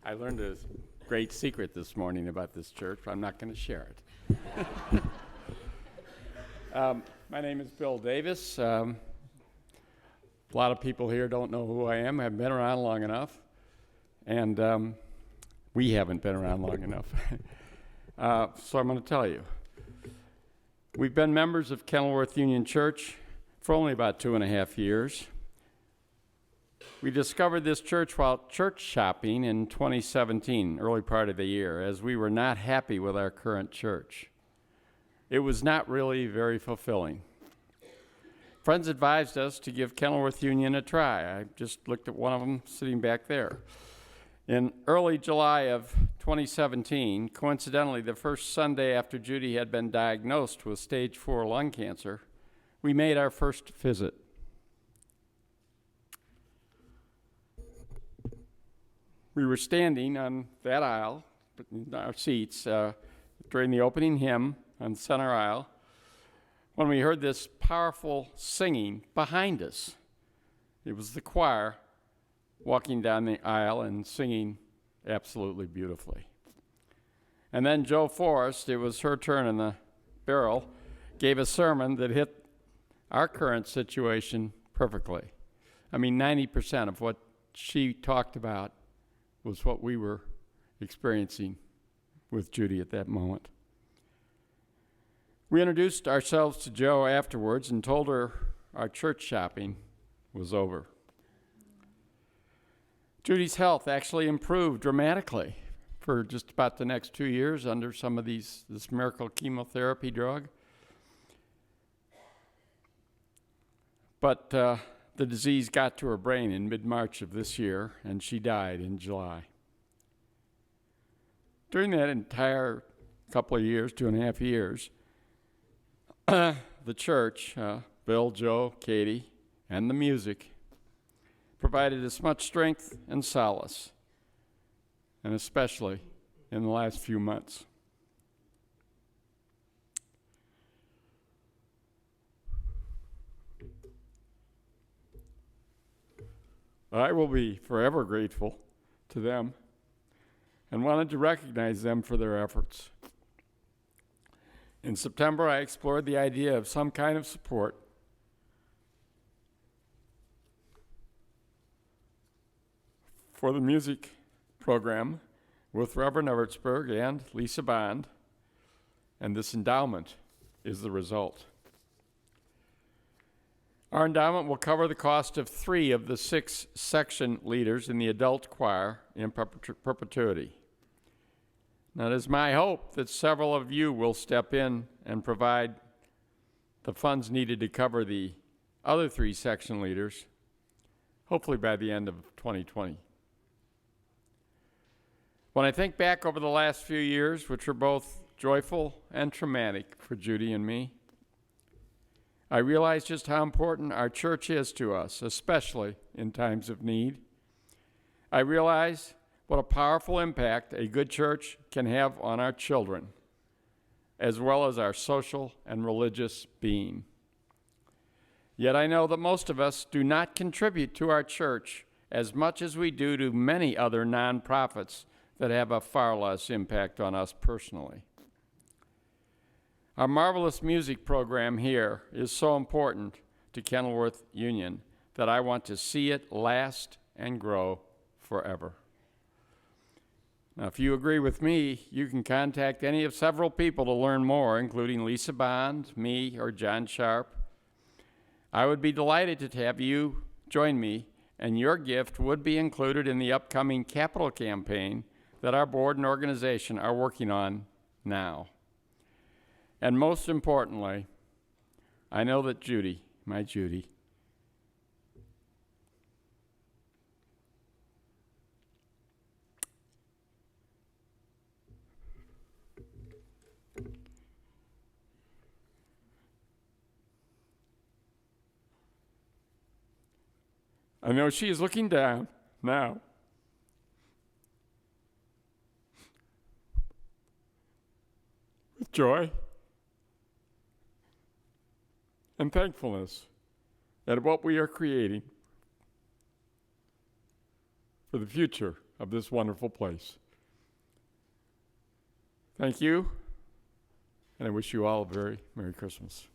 I learned a great secret this morning about this church, but I'm not going to share it. My name is Bill Davis. A lot of people here don't know who I am. I haven't been around long enough, and we haven't been around long enough. So I'm going to tell you. We've been members of Kenilworth Union Church for only about 2.5 years. We discovered this church while church shopping in 2017, early part of the year, as we were not happy with our current church. It was not really very fulfilling. Friends advised us to give Kenilworth Union a try. I just looked at one of them sitting back there. In early July of 2017, coincidentally, the first Sunday after Judy had been diagnosed with stage 4 lung cancer, we made our first visit. We were standing on that aisle, in our seats, during the opening hymn on the center aisle, when we heard this powerful singing behind us. It was the choir walking down the aisle and singing absolutely beautifully. And then Jo Forrest, it was her turn in the barrel, gave a sermon that hit our current situation perfectly. I mean, 90% of what she talked about was what we were experiencing with Judy at that moment. We introduced ourselves to Jo afterwards and told her our church shopping was over. Judy's health actually improved dramatically for just about the next 2 years under some of this miracle chemotherapy drug. But the disease got to her brain in mid-March of this year, and she died in July. During that entire couple of years, 2.5 years, the church, Bill, Jo, Katie, and the music provided us much strength and solace, and especially in the last few months. I will be forever grateful to them and wanted to recognize them for their efforts. In September, I explored the idea of some kind of support for the music program with Reverend Evertsberg and Lisa Bond, and this endowment is the result. Our endowment will cover the cost of 3 of the 6 section leaders in the adult choir in perpetuity. Now, it is my hope that several of you will step in and provide the funds needed to cover the other 3 section leaders, hopefully by the end of 2020. When I think back over the last few years, which were both joyful and traumatic for Judy and me, I realize just how important our church is to us, especially in times of need. I realize what a powerful impact a good church can have on our children, as well as our social and religious being. Yet I know that most of us do not contribute to our church as much as we do to many other nonprofits that have a far less impact on us personally. Our marvelous music program here is so important to Kenilworth Union that I want to see it last and grow forever. Now, if you agree with me, you can contact any of several people to learn more, including Lisa Bond, me, or John Sharp. I would be delighted to have you join me, and your gift would be included in the upcoming capital campaign that our board and organization are working on now. And most importantly, I know that Judy, my Judy, I know she is looking down now with joy and thankfulness at what we are creating for the future of this wonderful place. Thank you, and I wish you all a very Merry Christmas.